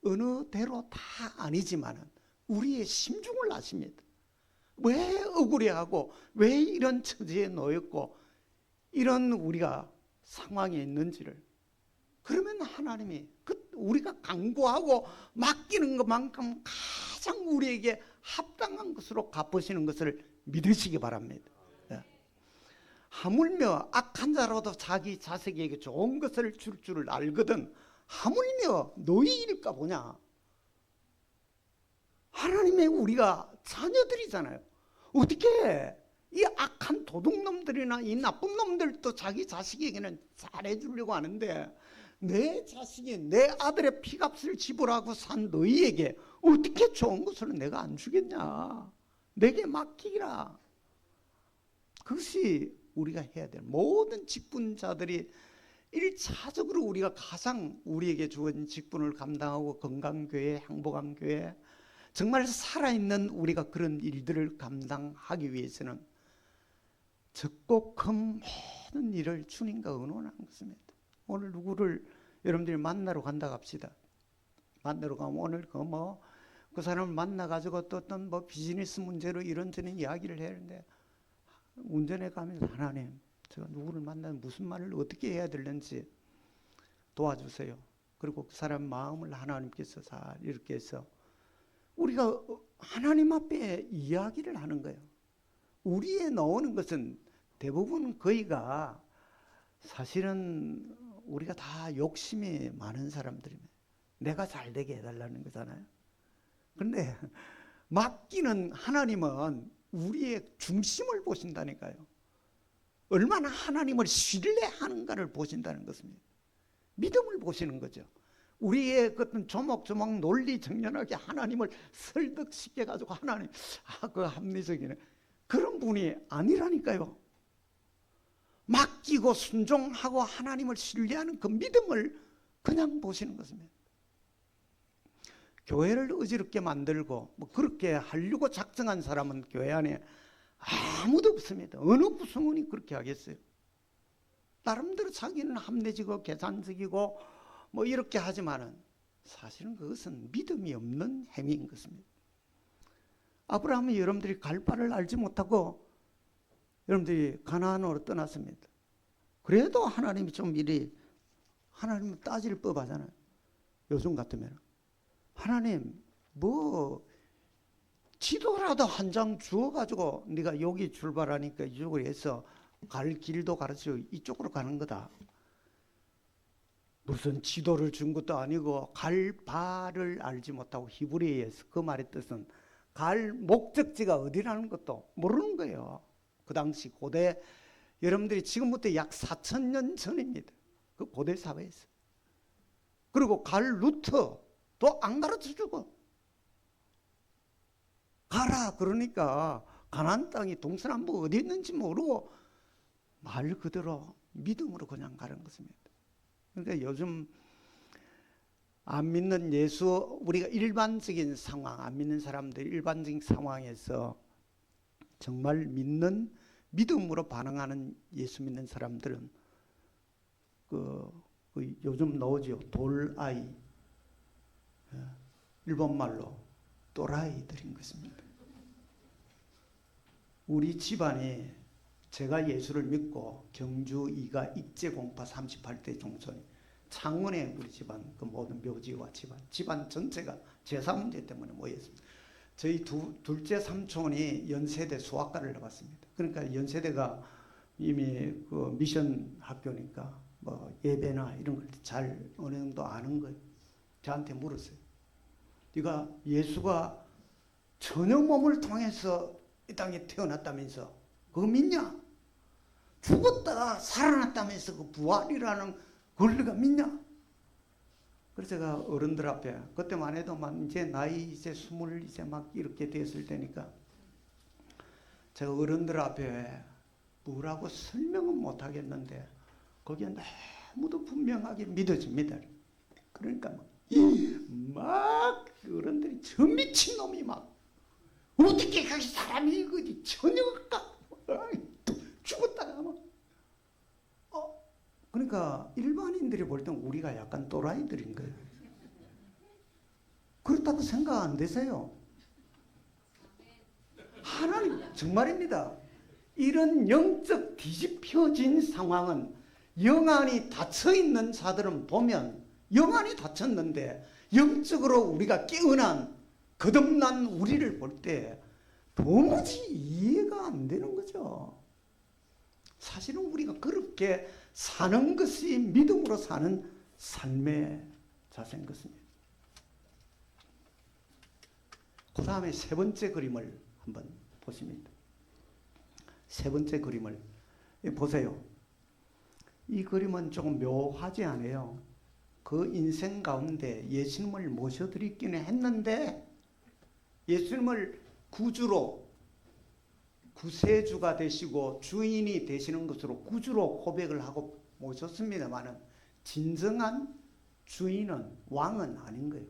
어느 대로 다 아니지만은 우리의 심중을 아십니다. 왜 억울해하고 왜 이런 처지에 놓였고 이런 우리가 상황에 있는지를. 그러면 하나님이 우리가 강구하고 맡기는 것만큼 가장 우리에게 합당한 것으로 갚으시는 것을 믿으시기 바랍니다. 하물며 악한 자로도 자기 자식에게 좋은 것을 줄 줄을 알거든 하물며 너희일까 보냐. 하나님의 우리가 자녀들이잖아요. 어떻게 이 악한 도둑놈들이나 이 나쁜 놈들도 자기 자식에게는 잘해주려고 하는데, 내 자식이 내 아들의 피값을 지불하고 산 너희에게 어떻게 좋은 것을 내가 안 주겠냐. 내게 맡기라. 그것이 우리가 해야 될 모든 직분자들이 1차적으로 우리가 가장 우리에게 주어진 직분을 감당하고, 건강교회, 행복한 교회, 정말 살아있는 우리가 그런 일들을 감당하기 위해서는 적고 큰 모든 일을 주님과 의논하는 것입니다. 오늘 누구를 여러분들이 만나러 간다고 합시다. 만나러 가면 오늘 그 사람을 만나가지고 또 어떤 비즈니스 문제로 이런저런 이야기를 해야 하는데, 운전해 가면서 하나님, 제가 누구를 만나면 무슨 말을 어떻게 해야 되는지 도와주세요. 그리고 그 사람 마음을 하나님께서 잘 이렇게 해서 우리가 하나님 앞에 이야기를 하는 거예요. 우리에 나오는 것은 대부분 거의가 사실은 우리가 다 욕심이 많은 사람들이면 내가 잘 되게 해달라는 거잖아요. 그런데 맡기는 하나님은 우리의 중심을 보신다니까요. 얼마나 하나님을 신뢰하는가를 보신다는 것입니다. 믿음을 보시는 거죠. 우리의 어떤 조목조목 논리 정연하게 하나님을 설득시켜 가지고 하나님 그 합리적이네 그런 분이 아니라니까요. 맡기고 순종하고 하나님을 신뢰하는 그 믿음을 그냥 보시는 것입니다. 교회를 어지럽게 만들고 뭐 그렇게 하려고 작정한 사람은 교회 안에 아무도 없습니다. 어느 구성원이 그렇게 하겠어요? 나름대로 자기는 합리적이고 계산적이고 뭐 이렇게 하지만은 사실은 그것은 믿음이 없는 행위인 것입니다. 아브라함이 여러분들이 갈 바를 알지 못하고 여러분들이 가나안으로 떠났습니다. 그래도 하나님이 좀 이리 하나님은 따질 법하잖아요. 요즘 같으면 하나님 뭐 지도라도 한 장 주어가지고 네가 여기 출발하니까 이쪽으로 해서 갈 길도 가르쳐 이쪽으로 가는 거다. 무슨 지도를 준 것도 아니고 갈 바를 알지 못하고 히브리어에서 그 말의 뜻은 갈 목적지가 어디라는 것도 모르는 거예요. 그 당시 고대 여러분들이 지금부터 약 4,000년 전입니다. 그 고대 사회에서. 그리고 갈 루트도 안 가르쳐주고 가라 그러니까 가나안 땅이 동서남북 어디 있는지 모르고 말 그대로 믿음으로 그냥 가는 것입니다. 그러니까 요즘 안 믿는 예수 우리가 일반적인 상황 안 믿는 사람들 일반적인 상황에서 정말 믿는 믿음으로 반응하는 예수 믿는 사람들은 그 요즘 나오죠. 돌아이 일본말로 또라이들인 것입니다. 우리 집안이 제가 예수를 믿고 경주 이가 입제공파 38대 종손 창원에 우리 집안 그 모든 묘지와 집안 전체가 제사 문제 때문에 모였습니다. 저희 둘째 삼촌이 연세대 수학과를 나왔습니다. 그러니까 연세대가 이미 그 미션 학교니까 뭐 예배나 이런 걸 잘 어느 정도 아는 거예요. 저한테 물었어요. 네가 예수가 전혀 몸을 통해서 이 땅에 태어났다면서 그거 믿냐? 죽었다가 살아났다면서 그 부활이라는 걸 네가 믿냐? 그래서 제가 어른들 앞에 그때만 해도 막 이제 나이 이제 20 이제 막 이렇게 됐을 때니까 제가 어른들 앞에 뭐라고 설명은 못 하겠는데 거기에 너무도 분명하게 믿어집니다. 그러니까 막 어른들이 저 미친 놈이 막 어떻게 그 사람이 그지 전혀가 죽었다가 막 그러니까 일반인들이 볼 때는 우리가 약간 또라이들인 거예요. 그렇다고 생각 안 되세요? 하나님 정말입니다. 이런 영적 뒤집혀진 상황은 영안이 닫혀있는 자들은 보면 영안이 닫혔는데 영적으로 우리가 깨어난 거듭난 우리를 볼 때 도무지 이해가 안 되는 거죠. 사실은 우리가 그렇게 사는 것이 믿음으로 사는 삶의 자세인 것입니다. 그 다음에 세 번째 그림을 한번 보십니다. 세 번째 그림을 보세요. 이 그림은 조금 묘하지 않아요. 그 인생 가운데 예수님을 모셔드리기는 했는데 예수님을 구주로 구세주가 되시고 주인이 되시는 것으로 구주로 고백을 하고 모셨습니다만은 진정한 주인은 왕은 아닌 거예요.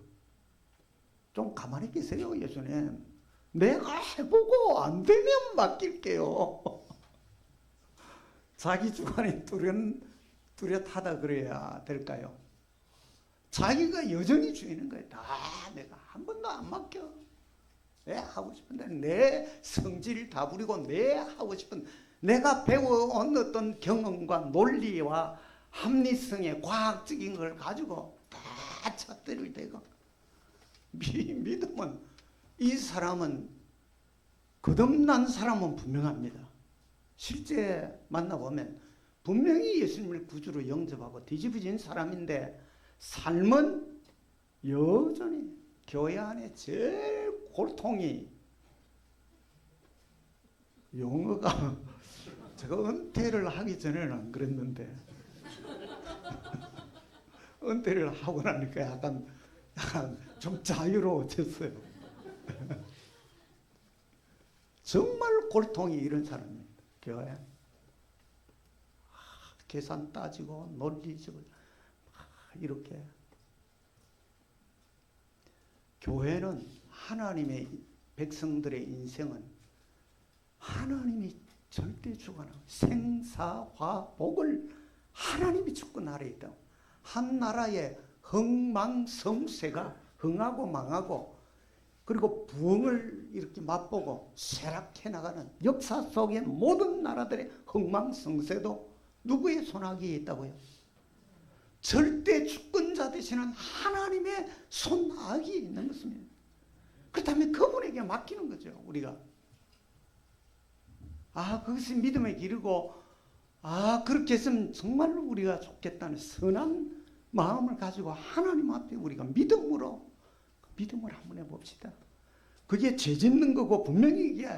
좀 가만히 계세요. 예수님 내가 해보고 안 되면 맡길게요. 자기 주관이 뚜렷하다 그래야 될까요? 자기가 여전히 주인인 거예요. 다 내가 한 번도 안 맡겨. 내 하고 싶은 대로 내 성질 다 부리고 내 하고 싶은 내가 배워온 어떤 경험과 논리와 합리성의 과학적인 걸 가지고 다 잣대를 대고 믿음은 이 사람은 거듭난 사람은 분명합니다. 실제 만나보면 분명히 예수님을 구주로 영접하고 뒤집어진 사람인데 삶은 여전히 교회 안에 제일 고통이 용어가 제가 은퇴를 하기 전에는 안 그랬는데 은퇴를 하고 나니까 약간 좀 자유로워졌어요. 정말 골통이 이런 사람입니다. 교회 계산 따지고 논리적으로 이렇게 교회는 하나님의 백성들의 인생은 하나님이 절대 주관하고 생사화복을 하나님이 주권하려 있다고. 한 나라의 흥망성쇠가 흥하고 망하고 그리고 부흥을 이렇게 맛보고 쇠락해 나가는 역사 속의 모든 나라들의 흥망성쇠도 누구의 손아귀에 있다고요? 절대 주권자 되시는 하나님의 손아귀에 있는 것입니다. 그렇다면 그분에게 맡기는 거죠. 우리가 그것이 믿음의 길이고 그렇게 했으면 정말로 우리가 좋겠다는 선한 마음을 가지고 하나님 앞에 우리가 믿음을 한번 해봅시다. 그게 죄 짓는 거고 분명히 이게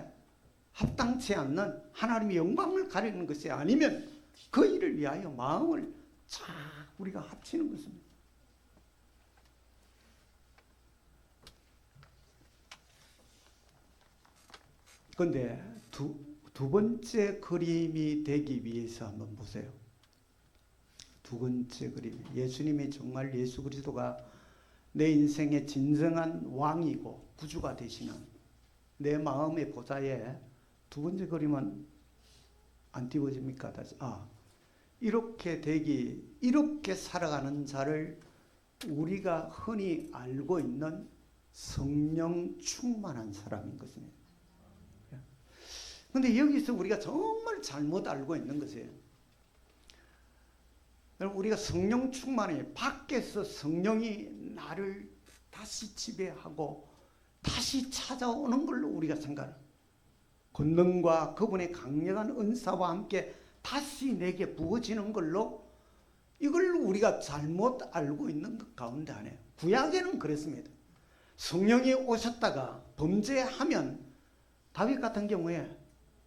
합당치 않는 하나님의 영광을 가리는 것이 아니면 그 일을 위하여 마음을 쫙 우리가 합치는 것입니다. 그런데 두 번째 그림이 되기 위해서 한번 보세요. 두 번째 그림. 예수님이 정말 예수 그리스도가 내 인생의 진정한 왕이고 구주가 되시는 내 마음의 보좌에 두 번째 그림은 안 띄워집니까? 다시. 이렇게 살아가는 자를 우리가 흔히 알고 있는 성령 충만한 사람인 것입니다. 그런데 여기서 우리가 정말 잘못 알고 있는 것이에요. 우리가 성령 충만이 밖에서 성령이 나를 다시 지배하고 다시 찾아오는 걸로 우리가 생각해요. 권능과 그분의 강력한 은사와 함께 다시 내게 부어지는 걸로 이걸 우리가 잘못 알고 있는 것 가운데 하나요. 구약에는 그랬습니다. 성령이 오셨다가 범죄하면 다윗 같은 경우에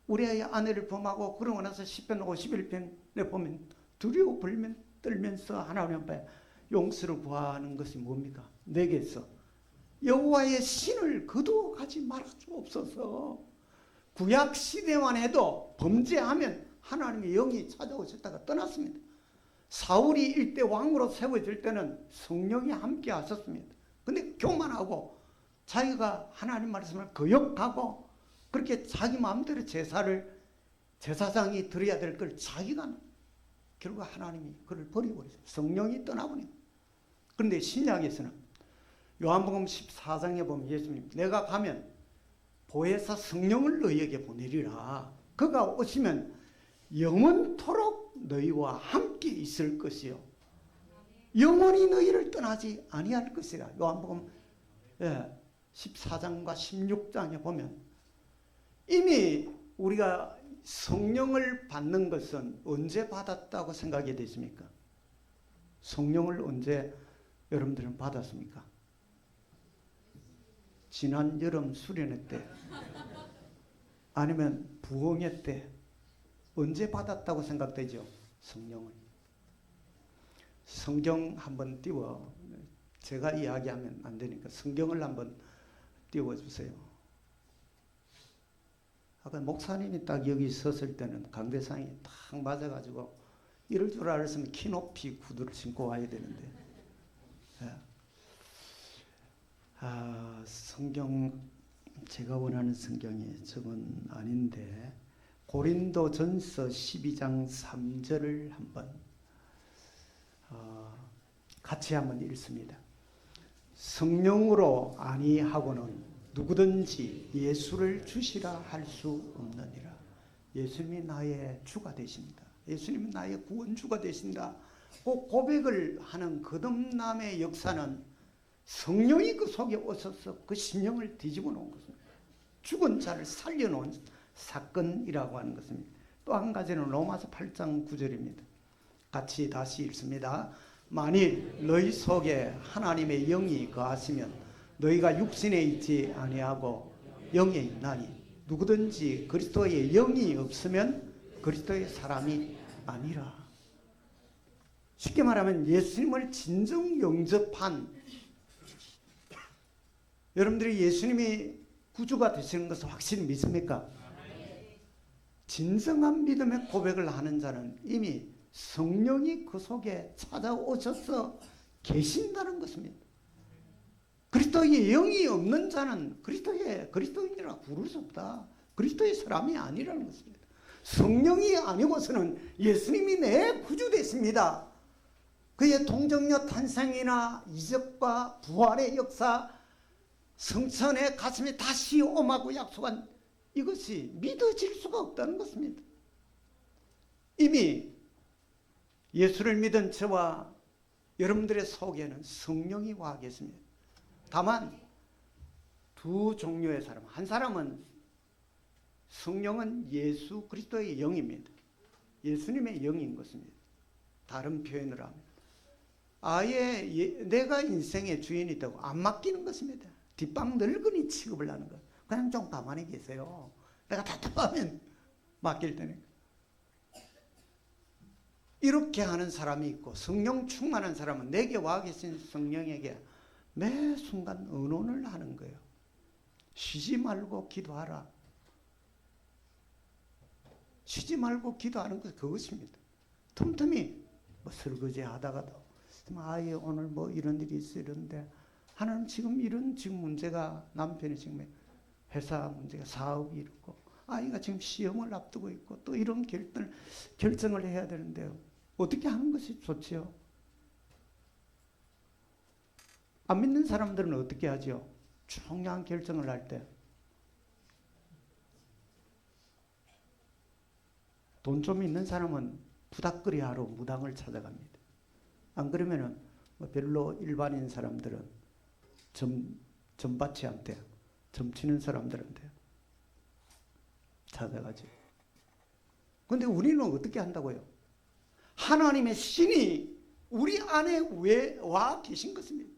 우리의 아내를 범하고 그러고 나서 시편 51편에 보면 두려워 떨면서 하나님 앞에 용서를 구하는 것이 뭡니까? 내게서 여호와의 신을 거두어가지 말아 주옵소서. 구약 시대만 해도 범죄하면 하나님의 영이 찾아오셨다가 떠났습니다. 사울이 일대 왕으로 세워질 때는 성령이 함께 하셨습니다. 근데 교만하고 자기가 하나님 말씀을 거역하고 그렇게 자기 마음대로 제사장이 드려야 될 걸 자기가 결국 하나님이 그를 버려버렸어요. 성령이 떠나버린. 그런데 신약에서는 요한복음 14장에 보면 예수님 내가 가면 보혜사 성령을 너희에게 보내리라. 그가 오시면 영원토록 너희와 함께 있을 것이요 영원히 너희를 떠나지 아니할 것이라. 요한복음 14장과 16장에 보면 이미 우리가 성령을 받는 것은 언제 받았다고 생각이 되십니까? 성령을 언제 여러분들은 받았습니까? 지난 여름 수련회 때 아니면 부흥회 때 언제 받았다고 생각되죠? 성령을. 성경 한번 띄워. 제가 이야기하면 안 되니까 성경을 한번 띄워주세요. 아까 목사님이 딱 여기 섰을 때는 강대상이 딱 맞아가지고 이럴 줄 알았으면 키 높이 구두를 신고 와야 되는데. 성경 제가 원하는 성경이 저건 아닌데 고린도전서 12장 3절을 한번 같이 한번 읽습니다. 성령으로 아니하고는 누구든지 예수를 주시라 할 수 없느니라. 예수님이 나의 주가 되십니다. 예수님은 나의 구원주가 되신다. 그 고백을 하는 거듭남의 역사는 성령이 그 속에 오셔서 그 심령을 뒤집어 놓은 것입니다. 죽은 자를 살려놓은 사건이라고 하는 것입니다. 또 한 가지는 로마서 8장 9절입니다. 같이 다시 읽습니다. 만일 너희 속에 하나님의 영이 거하시면 너희가 육신에 있지 아니하고 영에 있나니 누구든지 그리스도의 영이 없으면 그리스도의 사람이 아니라. 쉽게 말하면 예수님을 진정 영접한, 여러분들이 예수님이 구주가 되시는 것을 확실히 믿습니까? 진정한 믿음의 고백을 하는 자는 이미 성령이 그 속에 찾아오셔서 계신다는 것입니다. 그리스도의 영이 없는 자는 그리스도인이라 부를 수 없다. 그리스도의 사람이 아니라는 것입니다. 성령이 아니고서는 예수님이 내 구주 되십니다. 그의 동정녀 탄생이나 이적과 부활의 역사, 성천의 가슴에 다시 오마고 약속한 이것이 믿어질 수가 없다는 것입니다. 이미 예수를 믿은 저와 여러분들의 속에는 성령이 와 계십니다. 다만 두 종류의 사람, 한 사람은 성령은 예수 그리스도의 영입니다. 예수님의 영인 것입니다. 다른 표현을 하면 아예 내가 인생의 주인이 되고 안 맡기는 것입니다. 뒷방 늙은이 취급을 하는 것. 그냥 좀 가만히 계세요. 내가 답답하면 맡길 테니까. 이렇게 하는 사람이 있고, 성령 충만한 사람은 내게 와 계신 성령에게 매 순간 의논을 하는 거예요. 쉬지 말고 기도하라. 쉬지 말고 기도하는 것, 그것입니다. 틈틈이 뭐 설거지 하다가도 아예 오늘 뭐 이런 일이 있어 이런데 하나님 지금 이런 문제가, 남편이 지금 회사 문제가, 사업이 이렇고 아이가 지금 시험을 앞두고 있고 또 이런 결정을 해야 되는데요. 어떻게 하는 것이 좋지요? 안 믿는 사람들은 어떻게 하죠? 중요한 결정을 할 때 돈 좀 있는 사람은 부닥거리하러 무당을 찾아갑니다. 안 그러면은 별로 일반인 사람들은 점바치한테, 점치는 사람들한테 찾아가죠. 그런데 우리는 어떻게 한다고요? 하나님의 신이 우리 안에 와 계신 것입니다.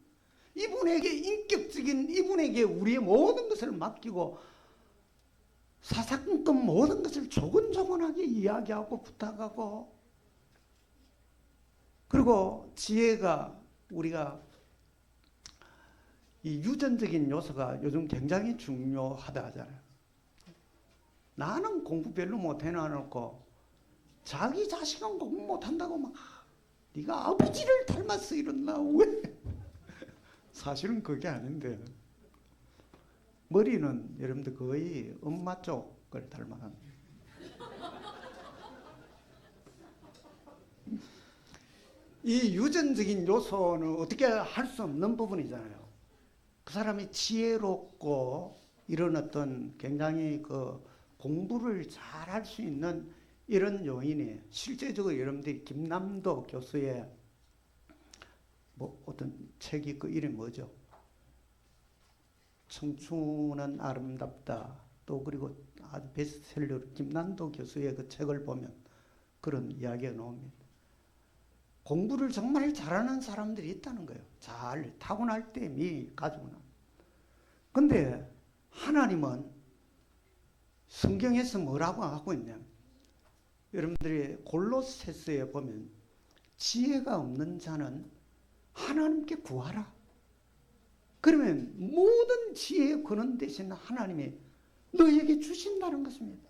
이분에게 인격적인, 이분에게 우리의 모든 것을 맡기고 사사건건 모든 것을 조곤조곤하게 이야기하고 부탁하고, 그리고 지혜가, 우리가 이 유전적인 요소가 요즘 굉장히 중요하다 하잖아요. 나는 공부 별로 못해놔놓고 자기 자식은 공부 못한다고 막 네가 아버지를 닮았어 이런다. 왜? 사실은 그게 아닌데 머리는 여러분들 거의 엄마 쪽을 닮아갑니다. 이 유전적인 요소는 어떻게 할 수 없는 부분이잖아요. 그 사람이 지혜롭고 이런 어떤 굉장히 그 공부를 잘 할 수 있는 이런 요인이, 실제적으로 여러분들이 김남도 교수의 뭐 어떤 책이, 그 이름이 뭐죠? 청춘은 아름답다. 또 그리고 아주 베스트셀러 김남도 교수의 그 책을 보면 그런 이야기가 나옵니다. 공부를 정말 잘하는 사람들이 있다는 거예요. 잘 타고날 때 가지고 나. 근데 하나님은 성경에서 뭐라고 하고 있냐? 여러분들이 골로새서에 보면 지혜가 없는 자는 하나님께 구하라. 그러면 모든 지혜의 근원 되신 하나님이 너에게 주신다는 것입니다.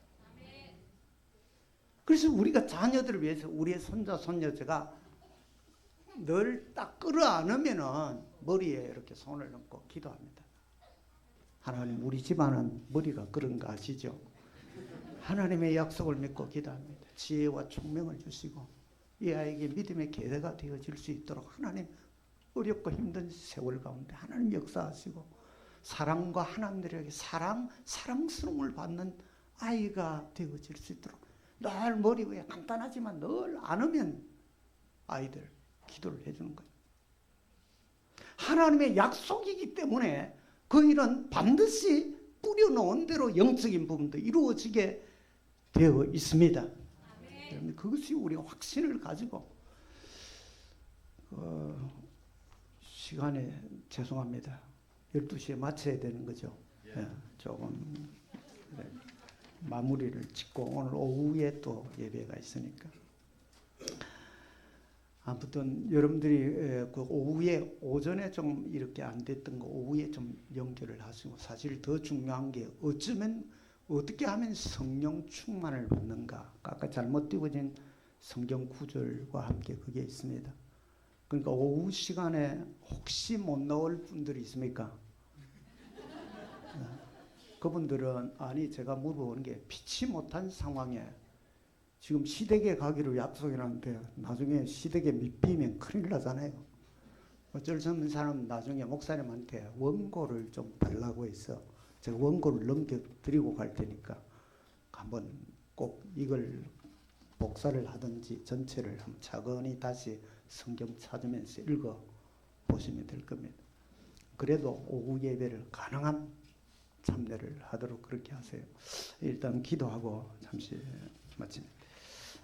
그래서 우리가 자녀들을 위해서 우리의 손자 손녀제가 늘 딱 끌어안으면은 머리에 이렇게 손을 얹고 기도합니다. 하나님, 우리 집안은 머리가 그런 거 아시죠? 하나님의 약속을 믿고 기도합니다. 지혜와 총명을 주시고 이 아이에게 믿음의 계대가 되어질 수 있도록 하나님, 어렵고 힘든 세월 가운데 하나님 역사하시고 사랑과 하나님들에게 사랑스러움을 받는 아이가 되어질 수 있도록 늘 머리 위에 간단하지만 늘 안으면 아이들 기도를 해주는 거예요. 하나님의 약속이기 때문에 그 일은 반드시 뿌려놓은 대로 영적인 부분도 이루어지게 되어 있습니다. 그것이 우리가 확신을 가지고 시간에 죄송합니다. 12시에 마쳐야 되는 거죠. 예, 조금 그래, 마무리를 짓고 오늘 오후에 또 예배가 있으니까. 아무튼 여러분들이 그 오후에 오전에 좀 이렇게 안 됐던 거 오후에 좀 연결을 하시고, 사실 더 중요한 게 어쩌면 어떻게 하면 성령 충만을 받는가. 아까 잘못 띄워진 성경 구절과 함께 그게 있습니다. 그러니까 오후 시간에 혹시 못 나올 분들이 있습니까? 그분들은 아니 제가 물어보는 게 피치 못한 상황에 지금 시댁에 가기로 약속해놨는데 나중에 시댁에 밑비면 큰일 나잖아요. 어쩔 수 없는 사람은 나중에 목사님한테 원고를 좀 달라고 해서 제가 원고를 넘겨드리고 갈 테니까 한번 꼭 이걸 복사를 하든지 전체를 한번 차근히 다시 성경 찾으면서 읽어 보시면 될 겁니다. 그래도 오후 예배를 가능한 참여를 하도록 그렇게 하세요. 일단 기도하고 잠시 마칩니다.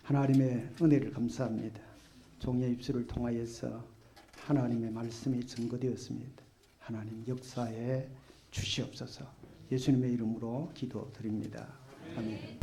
하나님의 은혜를 감사합니다. 종의 입술을 통하여서 하나님의 말씀이 증거되었습니다. 하나님 역사에 주시옵소서. 예수님의 이름으로 기도드립니다. 아멘.